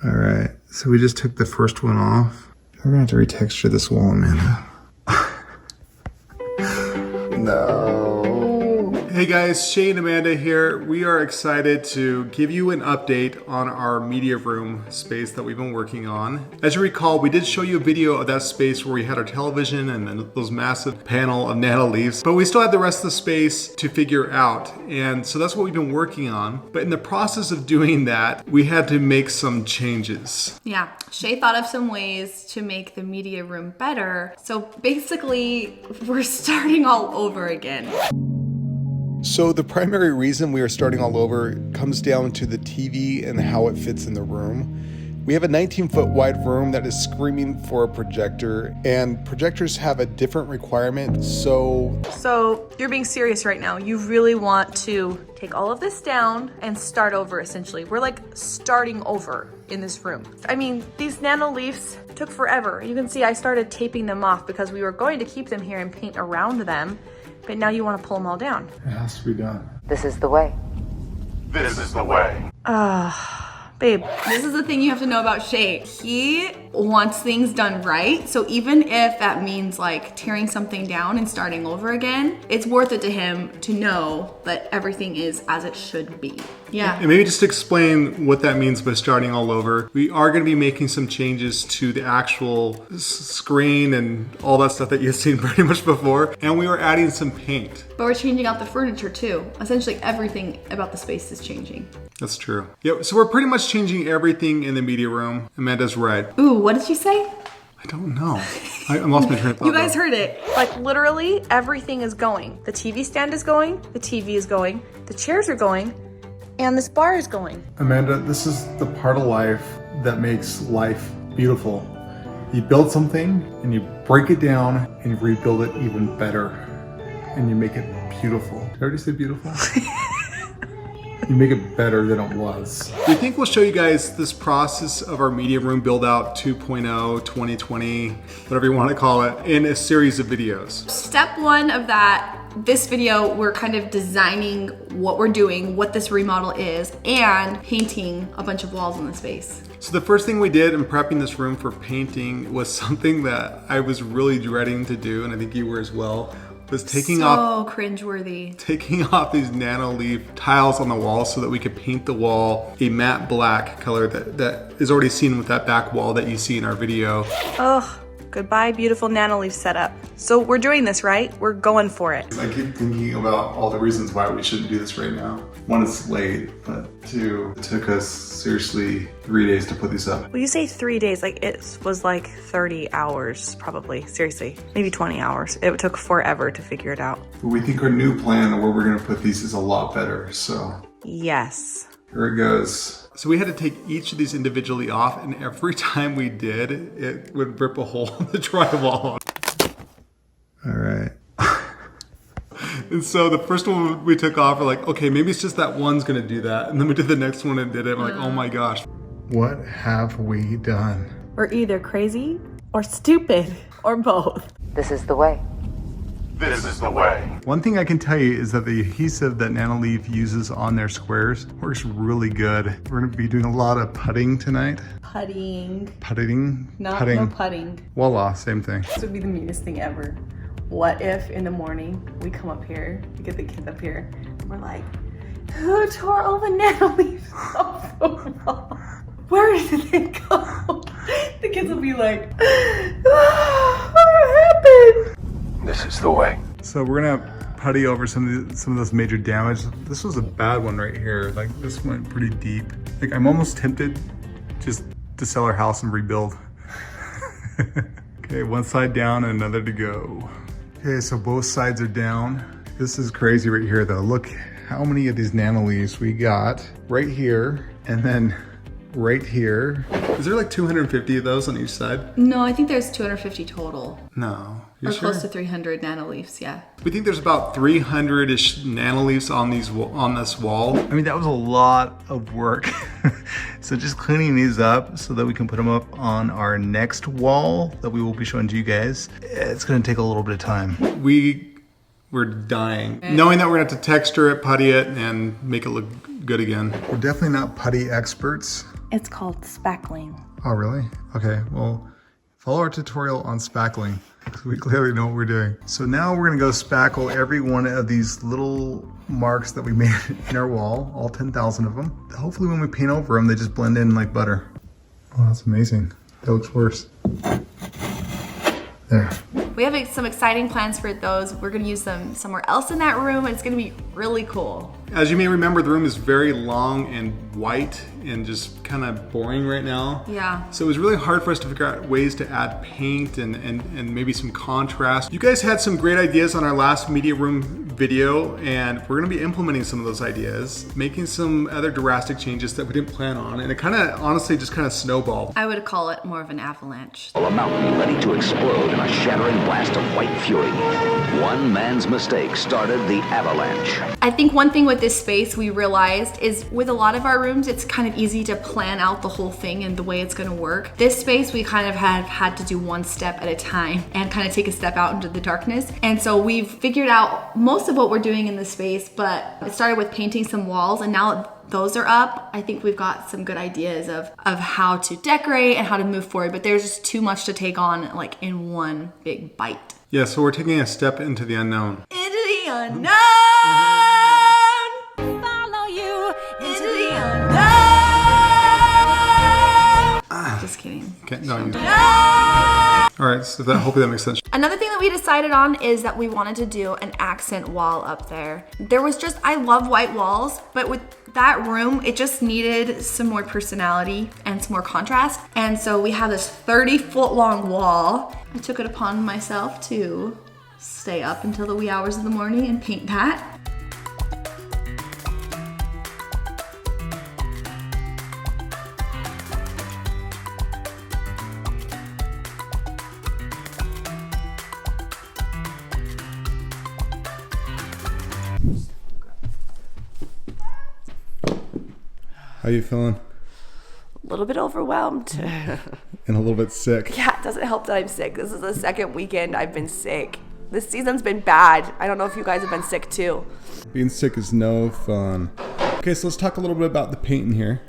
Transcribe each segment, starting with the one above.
All right, so we just took the first one off. We're gonna have to retexture this wall, Amanda. No. Hey guys, Shaye and Amanda here. We are excited to give you an update on our media room space that we've been working on. As you recall, we did show you a video of that space where we had our television and then those massive panel of nano leaves, but we still had the rest of the space to figure out. And so that's what we've been working on. But in the process of doing that, we had to make some changes. Yeah, Shaye thought of some ways to make the media room better. So basically, we're starting all over again. So the primary reason we are starting all over comes down to the TV and how it fits in the room. We have a 19-foot wide room that is screaming for a projector, and projectors have a different requirement, So you're being serious right now. You really want to take all of this down and start over, essentially. We're like starting over in this room. I mean, these nano leaves took forever. You can see I started taping them off because we were going to keep them here and paint around them. But now you want to pull them all down. It has to be done. This is the way. This is the way. Babe, this is the thing you have to know about Shaye. He wants things done right. So even if that means like tearing something down and starting over again, it's worth it to him to know that everything is as it should be. Yeah. And maybe just to explain what that means by starting all over, we are going to be making some changes to the actual screen and all that stuff that you've seen pretty much before. And we are adding some paint. But we're changing out the furniture too. Essentially everything about the space is changing. That's true. Yep, so we're pretty much changing everything in the media room. Amanda's right. Ooh, what did you say? I don't know. I lost my train of thought. You guys heard it. Like literally everything is going. The TV stand is going, the TV is going, the chairs are going, and this bar is going. Amanda, this is the part of life that makes life beautiful. You build something and you break it down and you rebuild it even better. And you make it beautiful. Did I already say beautiful? You make it better than it was. We think we'll show you guys this process of our media room build out 2.0, 2020, whatever you want to call it, in a series of videos. Step one of that, this video, we're kind of designing what we're doing, what this remodel is, and painting a bunch of walls in the space. So the first thing we did in prepping this room for painting was something that I was really dreading to do, and I think you were as well, was taking off these nano leaf tiles on the wall so that we could paint the wall a matte black color that is already seen with that back wall that you see in our video. Oh, goodbye beautiful nano leaf setup. So we're doing this, right? We're going for it. I keep thinking about all the reasons why we shouldn't do this right now. One, it's late, but two, it took us seriously 3 days to put these up. Well, you say 3 days, like it was like 30 hours probably, seriously, maybe 20 hours. It took forever to figure it out. But we think our new plan of where we're gonna put these is a lot better, so. Yes. Here it goes. So we had to take each of these individually off, and every time we did, it would rip a hole in the drywall. All right. And so the first one we took off, we're like, okay, maybe it's just that one's gonna do that. And then we did the next one and did it. We're like, oh my gosh. What have we done? We're either crazy or stupid or both. This is the way. This is the way. One thing I can tell you is that the adhesive that Nanoleaf uses on their squares works really good. We're gonna be doing a lot of putting tonight. Putting. Putting? No putting. Voila, same thing. This would be the meanest thing ever. What if in the morning we come up here, we get the kids up here, and we're like, who tore all the nano leaves off the wall? Where did they go? The kids will be like, what happened? This is the way. So we're gonna putty over some of this major damage. This was a bad one right here. Like this went pretty deep. Like I'm almost tempted just to sell our house and rebuild. Okay, one side down and another to go. Okay, so both sides are down. This is crazy right here though. Look how many of these nano leaves we got right here and then right here. Is there like 250 of those on each side? No, I think there's 250 total. No. Or close to 300 nano leaves, yeah. We think there's about 300-ish nano leaves on this wall. I mean, that was a lot of work. So just cleaning these up so that we can put them up on our next wall that we will be showing to you guys. It's gonna take a little bit of time. We're dying. Knowing that we're gonna have to texture it, putty it, and make it look good again. We're definitely not putty experts, It's called spackling. Oh, really? Okay, well, follow our tutorial on spackling, because we clearly know what we're doing. So now we're gonna go spackle every one of these little marks that we made in our wall, all 10,000 of them. Hopefully when we paint over them, they just blend in like butter. Oh, that's amazing. That looks worse. There. We have some exciting plans for those. We're gonna use them somewhere else in that room. It's gonna be really cool. As you may remember, the room is very long and white and just kind of boring right now. Yeah. So it was really hard for us to figure out ways to add paint and maybe some contrast. You guys had some great ideas on our last media room video, and we're gonna be implementing some of those ideas, making some other drastic changes that we didn't plan on, and it kind of honestly just kind of snowballed. I would call it more of an avalanche. A mountain ready to explode in a shattering blast of white fury. One man's mistake started the avalanche. I think one thing with this space we realized is with a lot of our rooms, it's kind of easy to plan out the whole thing and the way it's gonna work. This space, we kind of had to do one step at a time and kind of take a step out into the darkness. And so we've figured out most of what we're doing in this space, but it started with painting some walls, and now those are up. I think we've got some good ideas of how to decorate and how to move forward, but there's just too much to take on like in one big bite. Yeah, so we're taking a step into the unknown. Into the unknown! Follow you into the unknown! Just kidding. Okay, no. All right, so hopefully that makes sense. Another thing that we decided on is that we wanted to do an accent wall up there. I love white walls, but with that room, it just needed some more personality and some more contrast. And so we have this 30-foot long wall. I took it upon myself to stay up until the wee hours of the morning and paint that. How you feeling? A little bit overwhelmed. And a little bit sick. Yeah, it doesn't help that I'm sick. This is the second weekend I've been sick. This season's been bad. I don't know if you guys have been sick too. Being sick is no fun. Okay, so let's talk a little bit about the painting here.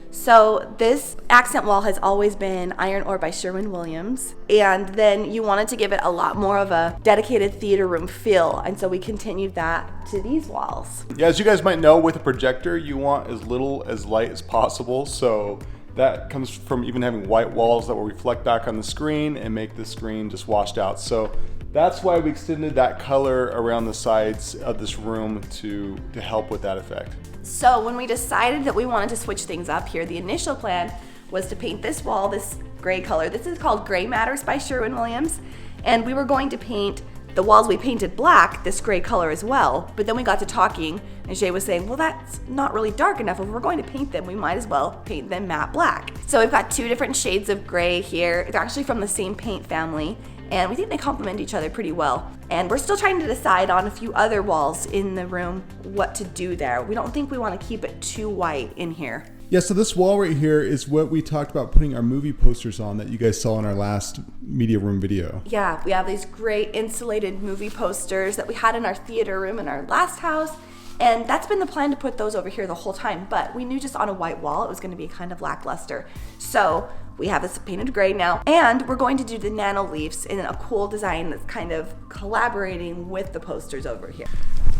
So this accent wall has always been iron ore by Sherwin-Williams, and then you wanted to give it a lot more of a dedicated theater room feel, and so we continued that to these walls. Yeah, as you guys might know, with a projector, you want as little as light as possible, so that comes from even having white walls that will reflect back on the screen and make the screen just washed out. So that's why we extended that color around the sides of this room to help with that effect. So when we decided that we wanted to switch things up here, the initial plan was to paint this wall this gray color. This is called Gray Matters by Sherwin-Williams, and we were going to paint the walls we painted black this gray color as well. But then we got to talking, and Shaye was saying, well, that's not really dark enough. If we're going to paint them, we might as well paint them matte black. So we've got two different shades of gray here. It's actually from the same paint family, and we think they complement each other pretty well. And we're still trying to decide on a few other walls in the room what to do there. We don't think we want to keep it too white in here. Yeah, so this wall right here is what we talked about putting our movie posters on that you guys saw in our last media room video. Yeah, we have these great insulated movie posters that we had in our theater room in our last house. And that's been the plan to put those over here the whole time. But we knew just on a white wall it was going to be kind of lackluster. So we have this painted gray now. And we're going to do the nano leaves in a cool design that's kind of collaborating with the posters over here.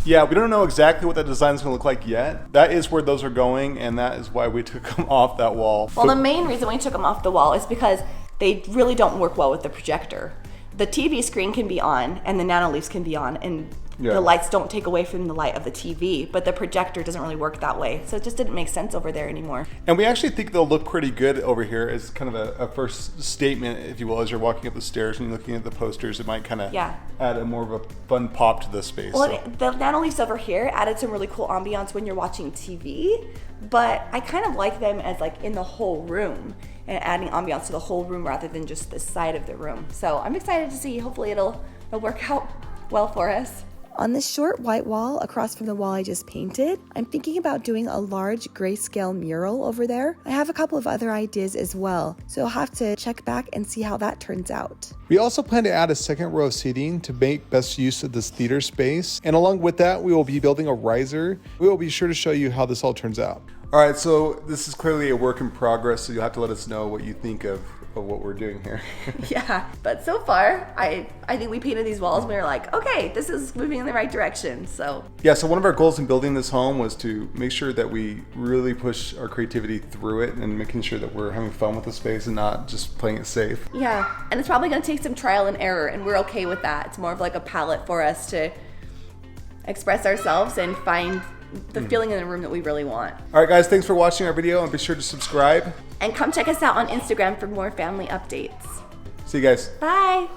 Yeah, we don't know exactly what that design is going to look like yet. That is where those are going, and that is why we took them off that wall. Well, the main reason we took them off the wall is because they really don't work well with the projector. The TV screen can be on, and the nano leaves can be on, and the lights don't take away from the light of the TV, but the projector doesn't really work that way. So it just didn't make sense over there anymore. And we actually think they'll look pretty good over here as kind of a first statement, if you will, as you're walking up the stairs and looking at the posters. It might kind of add a more of a fun pop to the space. Well, the nano leaves over here added some really cool ambiance when you're watching TV, but I kind of like them as like in the whole room and adding ambiance to the whole room rather than just the side of the room. So I'm excited to see. Hopefully it'll work out well for us. On this short white wall across from the wall I just painted, I'm thinking about doing a large grayscale mural over there. I have a couple of other ideas as well, so I'll have to check back and see how that turns out. We also plan to add a second row of seating to make best use of this theater space. And along with that, we will be building a riser. We will be sure to show you how this all turns out. All right, so this is clearly a work in progress, so you'll have to let us know what you think of what we're doing here. Yeah, but so far, I think we painted these walls and we were like, okay, this is moving in the right direction, so. Yeah, so one of our goals in building this home was to make sure that we really push our creativity through it and making sure that we're having fun with the space and not just playing it safe. Yeah, and it's probably gonna take some trial and error, and we're okay with that. It's more of like a palette for us to express ourselves and find the feeling in the room that we really want. All right, guys, thanks for watching our video, and be sure to subscribe. And come check us out on Instagram for more family updates. See you guys. Bye.